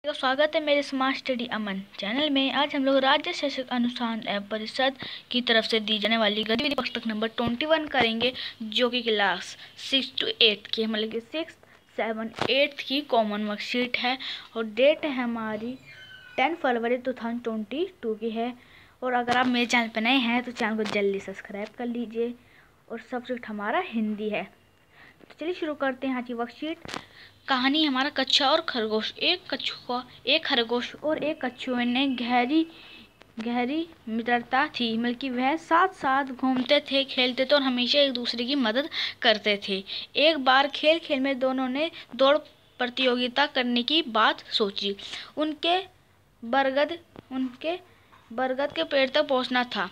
तो स्वागत है मेरे स्मार्ट स्टडी अमन चैनल में। आज हम लोग राज्य शैक्षिक अनुसंधान एवं परिषद की तरफ से दी जाने वाली गतिविधि पुस्तक नंबर 21 करेंगे, जो कि क्लास 6 to 8 की मतलब कि 6, 7, 8 की कॉमन वर्कशीट है और डेट है हमारी 10 फरवरी 2022 की है। और अगर आप मेरे चैनल पर नए हैं तो चैनल को जल्दी सब्सक्राइब कर लीजिए। और सब्जेक्ट हमारा हिंदी है। तो चलिए शुरू करते हैं आज की वर्कशीट। कहानी हमारा कच्छा और खरगोश। एक खरगोश और एक कछुए ने गहरी मित्रता थी। मतलब कि वह साथ साथ घूमते थे, खेलते थे और हमेशा एक दूसरे की मदद करते थे। एक बार खेल खेल में दोनों ने दौड़ प्रतियोगिता करने की बात सोची। उनके बरगद के पेड़ तक पहुंचना था।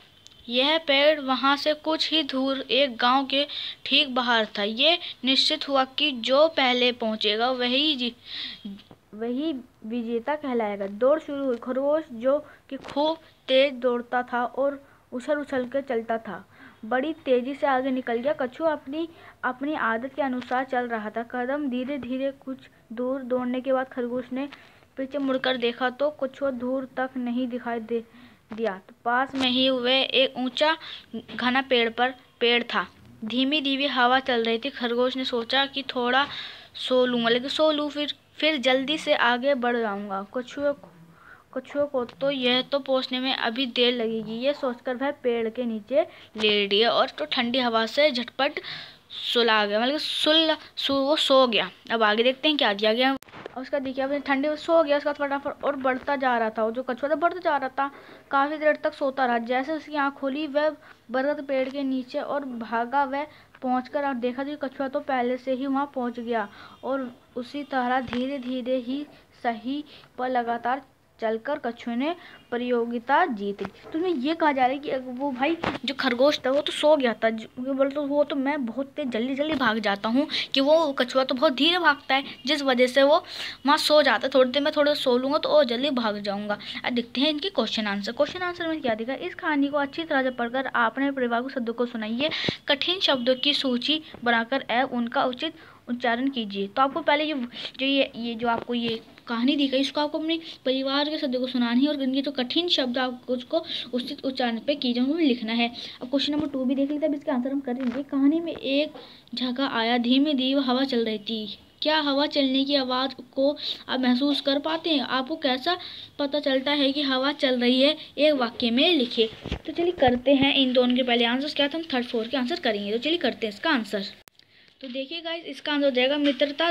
यह पेड़ वहां से कुछ ही दूर एक गांव के ठीक बाहर था। ये निश्चित हुआ कि जो पहले पहुंचेगा वही विजेता कहलाएगा। दौड़ शुरू हुई। खरगोश, जो कि खूब तेज दौड़ता था और उछल उछल कर चलता था, बड़ी तेजी से आगे निकल गया। कछुआ अपनी आदत के अनुसार चल रहा था। कदम धीरे धीरे। कुछ दूर दौड़ने के बाद खरगोश ने पीछे मुड़कर देखा तो कछुआ दूर तक नहीं दिखाई दिया। तो पास में ही वे एक ऊंचा घना पेड़ था। धीमी धीमी हवा चल रही थी। खरगोश ने सोचा कि थोड़ा सो लूं, फिर जल्दी से आगे बढ़ जाऊंगा। कछुए को तो यह तो पहुंचने में अभी देर लगेगी। ये सोचकर वह पेड़ के नीचे लेट गया और तो ठंडी हवा से झटपट सुला गया। वो सो गया। अब आगे देखते हैं क्या दिया गया। और उसका देखिए, अपने ठंडे में सो गया। उसका फटाफट और बढ़ता जा रहा था। और जो कछुआ था बढ़ता जा रहा था। काफी देर तक सोता रहा। जैसे उसकी आंख खुली वह बरगद पेड़ के नीचे और भागा। वह पहुंचकर और देखा कि कछुआ तो पहले से ही वहां पहुंच गया और उसी तरह धीरे धीरे ही सही पर लगातार चलकर कछुए ने प्रतियोगिता जीत ली। तो इसमें ये कहा जा रहा है कि वो भाई जो खरगोश था वो तो सो गया था। वो तो मैं बहुत तेज जल्दी भाग जाता हूँ कि वो कछुआ तो बहुत धीरे भागता है, जिस वजह से वो वहाँ सो जाता है। थोड़ी देर में थोड़ा सो लूँगा तो और जल्दी भाग जाऊँगा। अब देखते हैं इनके क्वेश्चन आंसर में क्या दिखा। इस कहानी को अच्छी तरह से पढ़कर आपने परिवार को शब्दों को सुनाइए। कठिन शब्दों की सूची बनाकर एवं उनका उचित उच्चारण कीजिए। तो आपको पहले ये जो आपको ये कहानी दी गई, इसको आपको अपने परिवार के सदस्यों को सुनानी है और इनके जो कठिन शब्द आपको उसको उचित उच्चारण पे कीजिए, उनको लिखना है। अब क्वेश्चन नंबर 2 भी देख लेते हैं। अब इसके आंसर हम करेंगे। कहानी में एक झोंका आया। धीमे धीमे हवा चल रही थी। क्या हवा चलने की आवाज़ को आप महसूस कर पाते हैं? आपको कैसा पता चलता है कि हवा चल रही है? एक वाक्य में लिखिए। तो चलिए करते हैं इन दोनों के पहले आंसर क्या था, हम 3rd 4th के आंसर करेंगे। तो चलिए करते हैं इसका आंसर। तो देखिए गाइस, इसका आंसर हो जाएगा मित्रता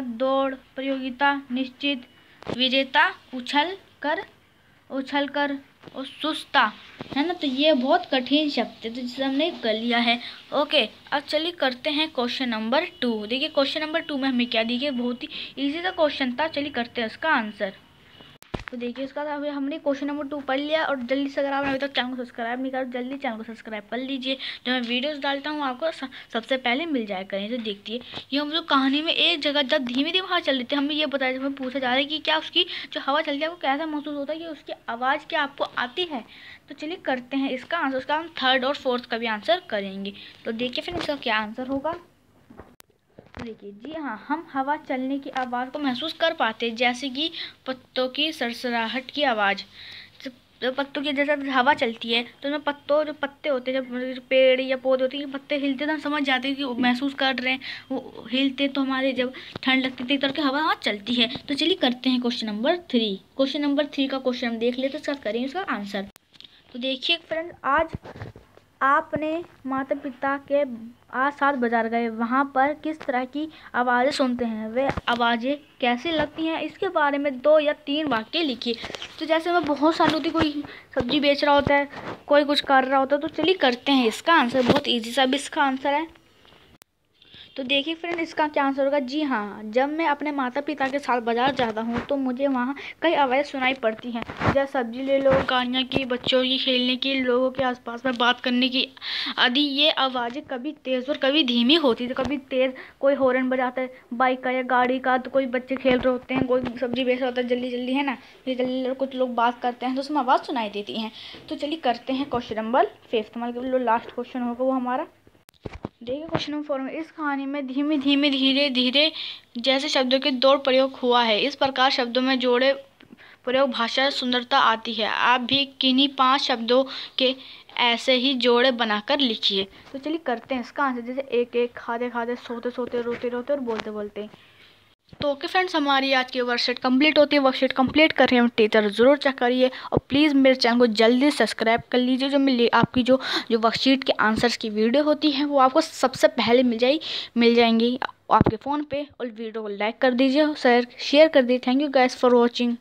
दौड़ प्रतियोगिता निश्चित विजेता उछल कर और सुस्ता है ना। तो ये बहुत कठिन शब्द है, तो जिसे हमने कर लिया है। ओके, अब चलिए करते हैं क्वेश्चन नंबर 2। देखिए क्वेश्चन नंबर 2 में हमें क्या दिया, बहुत ही इजी सा क्वेश्चन था। चलिए करते हैं इसका आंसर। तो देखिए इसका अभी हमने क्वेश्चन नंबर 2 पढ़ लिया। और जल्दी से अगर आपने अभी तक चैनल को सब्सक्राइब नहीं करा, जल्दी चैनल को सब्सक्राइब कर लीजिए। जो मैं वीडियोस डालता हूँ आपको सबसे पहले मिल जाया करें। तो देखिए ये हम जो कहानी में एक जगह जब धीमी धीमी हवा चल रही थी, हमें ये बताया, हमें पूछा जा रहा है कि क्या उसकी जो हवा चलती है आपको कैसा महसूस होता है, कि उसकी आवाज़ क्या आपको आती है। तो चलिए करते हैं इसका आंसर। उसका हम 3rd और 4th का भी आंसर करेंगे। तो देखिए फिर इसका क्या आंसर होगा। देखिए जी हाँ, हम हवा चलने की आवाज़ को महसूस कर पाते हैं, जैसे कि पत्तों की सरसराहट की आवाज़। जब पत्तों की जैसे हवा चलती है तो उसमें जो पत्ते होते हैं, जब पेड़ या पौधे होते हैं, पत्ते हिलते तो हम समझ जाते हैं कि वो महसूस कर रहे हैं, वो हिलते। तो हमारे जब ठंड लगती है तो तरह की हवा वहाँ चलती है। तो चलिए करते हैं क्वेश्चन नंबर 3। क्वेश्चन नंबर 3 का क्वेश्चन हम देख लेते हैं, इसका करेंगे इसका आंसर। तो देखिए फ्रेंड, आज आपने माता पिता के साथ बाजार गए, वहाँ पर किस तरह की आवाज़ें सुनते हैं, वे आवाज़ें कैसी लगती हैं, इसके बारे में 2 या 3 वाक्य लिखिए। तो जैसे मैं बहुत सारी होती, कोई सब्जी बेच रहा होता है, कोई कुछ कर रहा होता है। तो चलिए करते हैं इसका आंसर। बहुत ईजी सा भी इसका आंसर है। तो देखिए फ्रेंड, इसका क्या आंसर होगा। जी हाँ, जब मैं अपने माता पिता के साथ बाजार जाता हूँ तो मुझे वहाँ कई आवाज़ें सुनाई पड़ती हैं। जैसे सब्जी ले लो, गाड़ियाँ की, बच्चों की खेलने की, लोगों के आसपास में बात करने की आदि। ये आवाज़ें कभी तेज़ और कभी धीमी होती है। तो कभी तेज़ कोई हॉर्न बजाता है बाइक का या गाड़ी का, तो कोई बच्चे खेल रहे होते हैं, कोई सब्जी बेच रहा होता है जल्दी जल्दी, है ना। फिर जल्दी कुछ लोग बात करते हैं तो उसमें आवाज़ सुनाई देती हैं। तो चलिए करते हैं क्वेश्चन नंबर 5, मतलब लास्ट क्वेश्चन होगा वो हमारा। देखिए क्वेश्चन नंबर 4 में, इस कहानी में धीमे धीमे धीरे धीरे जैसे शब्दों के दौड़ प्रयोग हुआ है, इस प्रकार शब्दों में जोड़े प्रयोग भाषा सुंदरता आती है। आप भी किन्हीं 5 शब्दों के ऐसे ही जोड़े बनाकर लिखिए। तो चलिए करते हैं इसका आंसर, जैसे एक एक, खाते खाते, सोते सोते, रोते रोते और बोलते बोलते। तो ओके फ्रेंड्स, हमारी आज की वर्कशीट कंप्लीट होती है। वर्कशीट कंप्लीट कर रहे हैं टीचर ज़रूर चेक करिए और प्लीज़ मेरे चैनल को जल्दी सब्सक्राइब कर लीजिए। जो मिली आपकी जो वर्कशीट के आंसर्स की वीडियो होती है वो आपको सबसे पहले मिल जाएंगी आपके फ़ोन पे। और वीडियो को लाइक कर दीजिए, शेयर कर दीजिए। Thank you guys for watching.